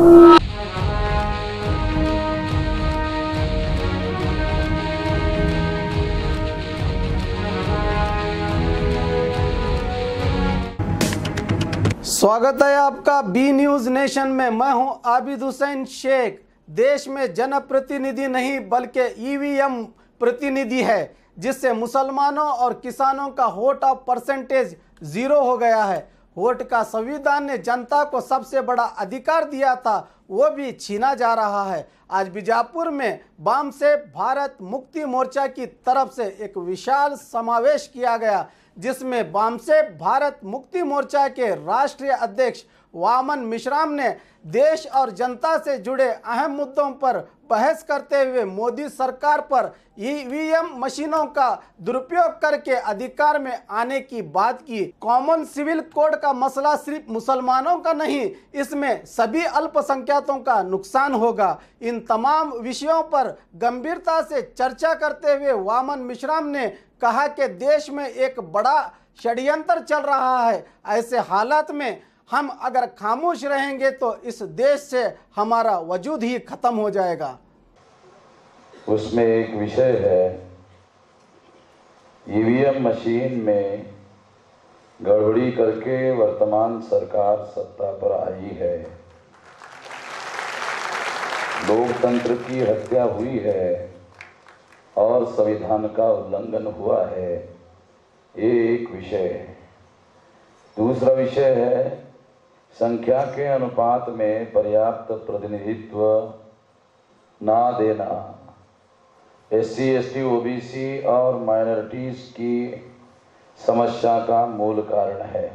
स्वागत है आपका बी न्यूज नेशन में। मैं हूं आबिद हुसैन शेख। देश में जनप्रतिनिधि नहीं बल्कि ईवीएम प्रतिनिधि है, जिससे मुसलमानों और किसानों का वोट ऑफ परसेंटेज 0 हो गया है। वोट का संविधान ने जनता को सबसे बड़ा अधिकार दिया था, वो भी छीना जा रहा है। आज बीजापुर में वाम से भारत मुक्ति मोर्चा की तरफ से एक विशाल समावेश किया गया, जिसमें वाम से भारत मुक्ति मोर्चा के राष्ट्रीय अध्यक्ष वामन मिश्राम ने देश और जनता से जुड़े अहम मुद्दों पर बहस करते हुए मोदी सरकार पर ईवीएम मशीनों का दुरुपयोग करके अधिकार में आने की बात की। कॉमन सिविल कोड का मसला सिर्फ मुसलमानों का नहीं, इसमें सभी अल्पसंख्यकों का नुकसान होगा। इन तमाम विषयों पर गंभीरता से चर्चा करते हुए वामन मिश्राम ने कहा कि देश में एक बड़ा षड्यंत्र चल रहा है। ऐसे हालात में हम अगर खामोश रहेंगे तो इस देश से हमारा वजूद ही खत्म हो जाएगा। उसमें एक विषय है, ईवीएम मशीन में गड़बड़ी करके वर्तमान सरकार सत्ता पर आई है, लोकतंत्र की हत्या हुई है और संविधान का उल्लंघन हुआ है। ये एक विषय है। दूसरा विषय है, संख्या के अनुपात में पर्याप्त प्रतिनिधित्व ना देना एससी, एसटी, ओबीसी और माइनॉरिटीज की समस्या का मूल कारण है।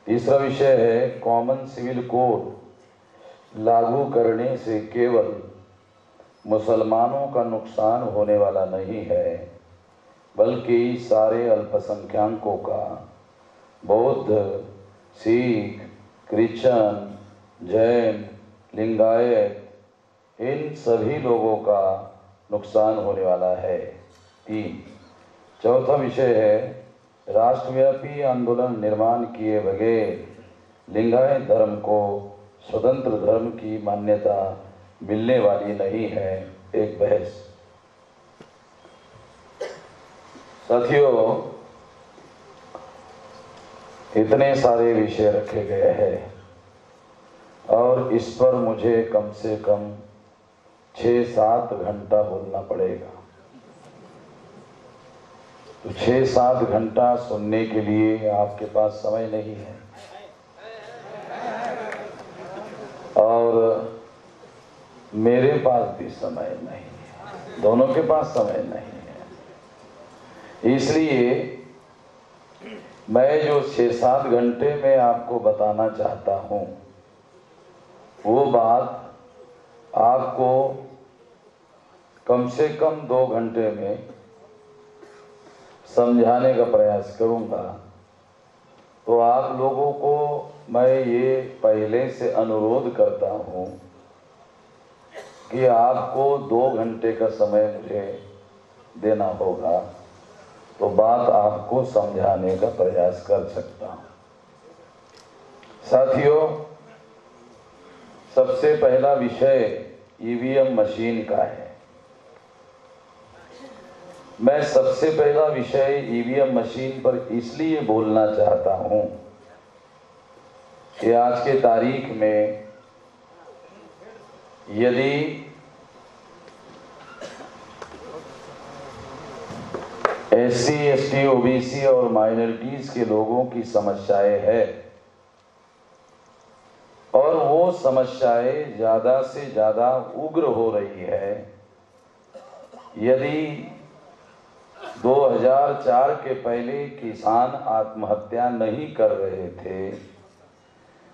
तीसरा विषय है, कॉमन सिविल कोड लागू करने से केवल मुसलमानों का नुकसान होने वाला नहीं है, बल्कि सारे अल्पसंख्यकों का, बौद्ध, सिख, क्रिश्चियन, जैन, लिंगायत, इन सभी लोगों का नुकसान होने वाला है। 3, चौथा विषय है, राष्ट्रव्यापी आंदोलन निर्माण किए बगैर लिंगायत धर्म को स्वतंत्र धर्म की मान्यता मिलने वाली नहीं है। एक बहस। साथियों, इतने सारे विषय रखे गए हैं और इस पर मुझे कम से कम 6-7 घंटा बोलना पड़ेगा। तो 6-7 घंटा सुनने के लिए आपके पास समय नहीं है और मेरे पास भी समय नहीं है, दोनों के पास समय नहीं है। इसलिए मैं जो 6-7 घंटे में आपको बताना चाहता हूँ, वो बात आपको कम से कम 2 घंटे में समझाने का प्रयास करूँगा। तो आप लोगों को मैं ये पहले से अनुरोध करता हूँ कि आपको 2 घंटे का समय मुझे देना होगा, तो बात आपको समझाने का प्रयास कर सकता हूं। साथियों, सबसे पहला विषय ईवीएम मशीन का है। मैं सबसे पहला विषय ईवीएम मशीन पर इसलिए बोलना चाहता हूं कि आज के तारीख में यदि एससी, एसटी, ओबीसी और माइनॉरिटीज के लोगों की समस्याएं है और वो समस्याएं ज़्यादा से ज़्यादा उग्र हो रही है। यदि 2004 के पहले किसान आत्महत्या नहीं कर रहे थे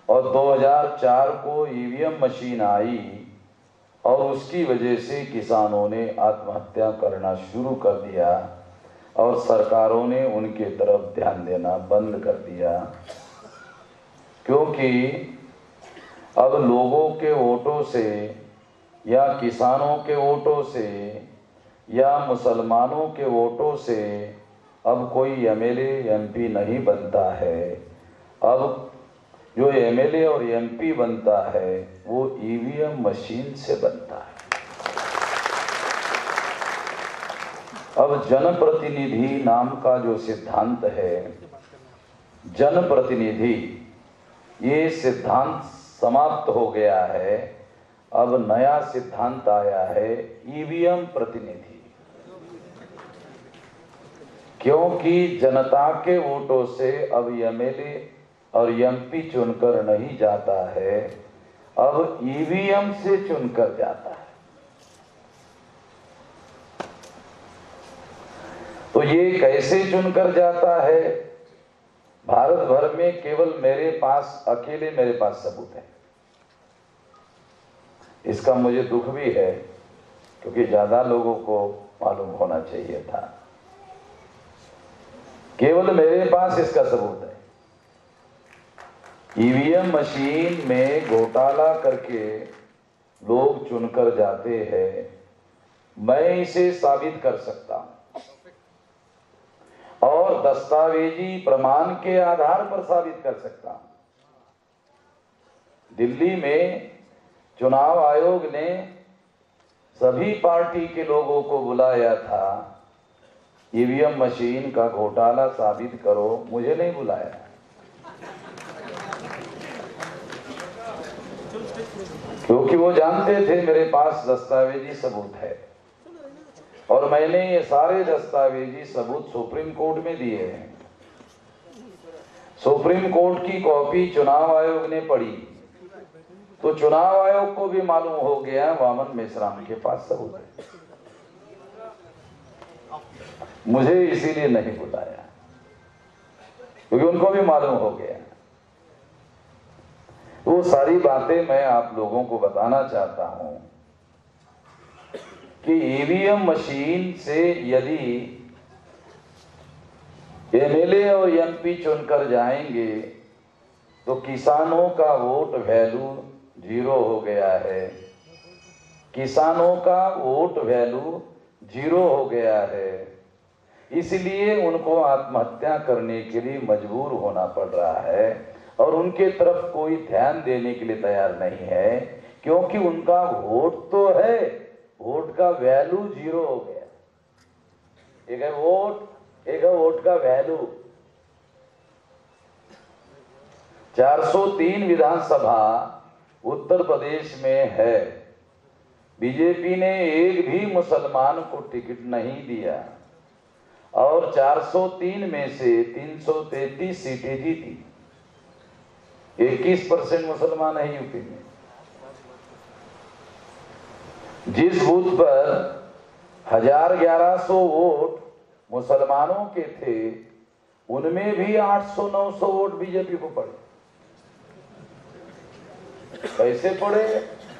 और 2004 को ईवीएम मशीन आई और उसकी वजह से किसानों ने आत्महत्या करना शुरू कर दिया और सरकारों ने उनके तरफ ध्यान देना बंद कर दिया, क्योंकि अब लोगों के वोटों से या किसानों के वोटों से या मुसलमानों के वोटों से अब कोई एमएलए एमपी नहीं बनता है। अब जो एमएलए और एमपी बनता है वो ईवीएम मशीन से बनता है। अब जनप्रतिनिधि नाम का जो सिद्धांत है, जनप्रतिनिधि, ये सिद्धांत समाप्त हो गया है। अब नया सिद्धांत आया है ईवीएम प्रतिनिधि। क्योंकि जनता के वोटों से अब एमएलए और एमपी चुनकर नहीं जाता है, अब ईवीएम से चुनकर जाता है। तो ये कैसे चुनकर जाता है? भारत भर में केवल अकेले मेरे पास सबूत है। इसका मुझे दुख भी है, क्योंकि ज्यादा लोगों को मालूम होना चाहिए था। केवल मेरे पास इसका सबूत है। ईवीएम मशीन में घोटाला करके लोग चुनकर जाते हैं, मैं इसे साबित कर सकता हूं और दस्तावेजी प्रमाण के आधार पर साबित कर सकता हूं। दिल्ली में चुनाव आयोग ने सभी पार्टी के लोगों को बुलाया था, ईवीएम मशीन का घोटाला साबित करो। मुझे नहीं बुलाया, क्योंकि वो जानते थे मेरे पास दस्तावेजी सबूत है और मैंने ये सारे दस्तावेजी सबूत सुप्रीम कोर्ट में दिए हैं। सुप्रीम कोर्ट की कॉपी चुनाव आयोग ने पढ़ी तो चुनाव आयोग को भी मालूम हो गया वामन मेश्राम के पास सबूत है। मुझे इसीलिए नहीं बुलाया, क्योंकि उनको भी मालूम हो गया। वो सारी बातें मैं आप लोगों को बताना चाहता हूं कि ईवीएम मशीन से यदि एमएलए और एमपी चुनकर जाएंगे तो किसानों का वोट वैल्यू 0 हो गया है। किसानों का वोट वैल्यू 0 हो गया है, इसलिए उनको आत्महत्या करने के लिए मजबूर होना पड़ रहा है और उनके तरफ कोई ध्यान देने के लिए तैयार नहीं है, क्योंकि उनका वोट तो है, वोट का वैल्यू 0 हो गया। एक है वोट, एक है वोट का वैल्यू। 403 विधानसभा उत्तर प्रदेश में है, बीजेपी ने एक भी मुसलमान को टिकट नहीं दिया और 403 में से 333 सीटें जीती। 21% मुसलमान है यूपी में। जिस बूथ पर 1100 वोट मुसलमानों के थे, उनमें भी 800-900 वोट बीजेपी को पड़े। कैसे पड़े,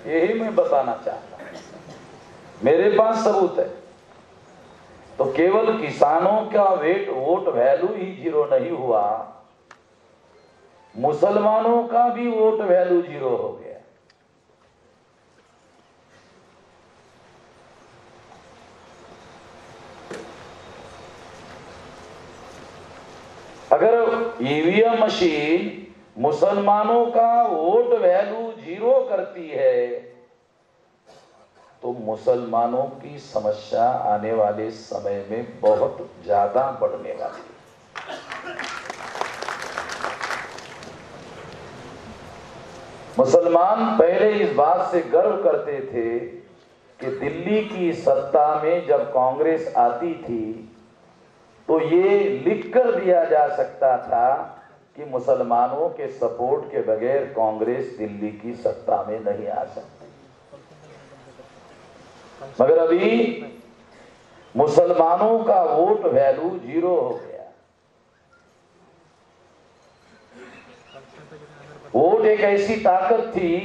यही मैं बताना चाहता हूं। मेरे पास सबूत है। तो केवल किसानों का वोट वैल्यू ही 0 नहीं हुआ, मुसलमानों का भी वोट वैल्यू 0 हो गया। अगर ईवीएम मशीन मुसलमानों का वोट वैल्यू 0 करती है तो मुसलमानों की समस्या आने वाले समय में बहुत ज्यादा बढ़ने वाली है। मुसलमान पहले इस बात से गर्व करते थे कि दिल्ली की सत्ता में जब कांग्रेस आती थी तो ये लिख कर दिया जा सकता था कि मुसलमानों के सपोर्ट के बगैर कांग्रेस दिल्ली की सत्ता में नहीं आ सकती। मगर अभी मुसलमानों का वोट वैल्यू 0 हो गया। वोट एक ऐसी ताकत थी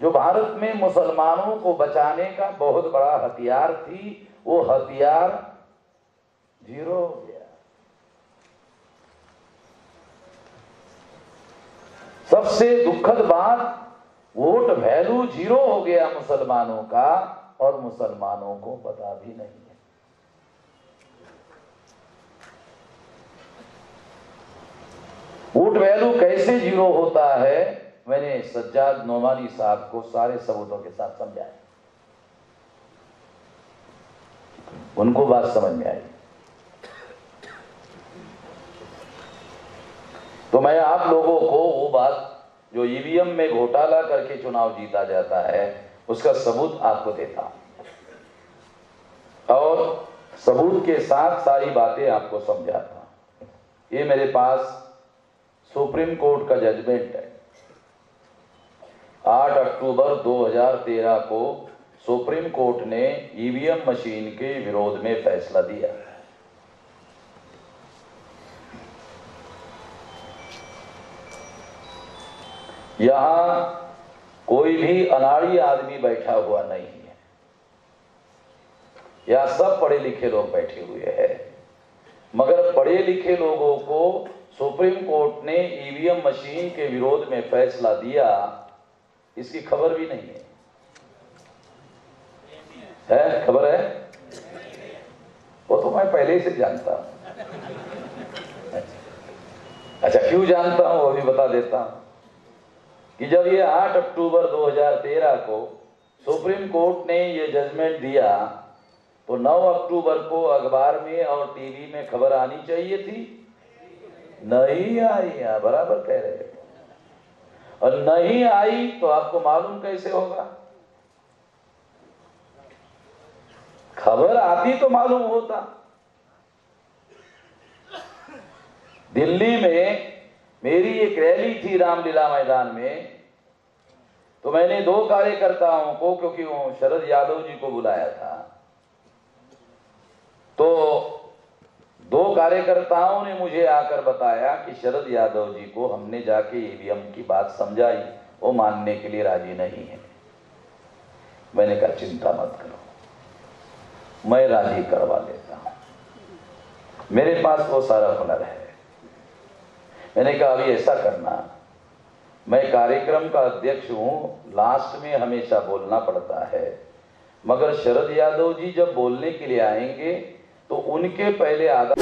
जो भारत में मुसलमानों को बचाने का बहुत बड़ा हथियार थी, वो हथियार 0 हो गया। सबसे दुखद बात, वोट वैल्यू 0 हो गया मुसलमानों का और मुसलमानों को पता भी नहीं है। वोट वैल्यू कैसे जीरो होता है मैंने सज्जाद नोमानी साहब को सारे सबूतों के साथ समझाया, उनको बात समझ में आई। तो मैं आप लोगों को वो बात जो ईवीएम में घोटाला करके चुनाव जीता जाता है उसका सबूत आपको देता हूं, और सबूत के साथ सारी बातें आपको समझाता हूं। ये मेरे पास सुप्रीम कोर्ट का जजमेंट है। 8 अक्टूबर 2013 को सुप्रीम कोर्ट ने ईवीएम मशीन के विरोध में फैसला दिया। यहां कोई भी अनाड़ी आदमी बैठा हुआ नहीं है, यहां सब पढ़े लिखे लोग बैठे हुए हैं, मगर पढ़े लिखे लोगों को सुप्रीम कोर्ट ने ईवीएम मशीन के विरोध में फैसला दिया इसकी खबर भी नहीं है खबर है? वो तो मैं पहले से जानता हूं। अच्छा, क्यों जानता हूं वो भी बता देता हूं कि जब ये 8 अक्टूबर 2013 को सुप्रीम कोर्ट ने ये जजमेंट दिया तो 9 अक्टूबर को अखबार में और टीवी में खबर आनी चाहिए थी, नहीं आई। बराबर कह रहे हैं, और नहीं आई तो आपको मालूम कैसे होगा? खबर आती तो मालूम होता। दिल्ली में मेरी एक रैली थी रामलीला मैदान में, तो मैंने 2 कार्यकर्ताओं को, क्योंकि वो शरद यादव जी को बुलाया था, तो 2 कार्यकर्ताओं ने मुझे आकर बताया कि शरद यादव जी को हमने जाके ईवीएम की बात समझाई, वो मानने के लिए राजी नहीं है। मैंने कहा चिंता मत करो, मैं राजी करवा लेता हूं, मेरे पास वो सारा हुनर है। मैंने कहा अभी ऐसा करना, मैं कार्यक्रम का अध्यक्ष हूं, लास्ट में हमेशा बोलना पड़ता है, मगर शरद यादव जी जब बोलने के लिए आएंगे तो उनके पहले आधा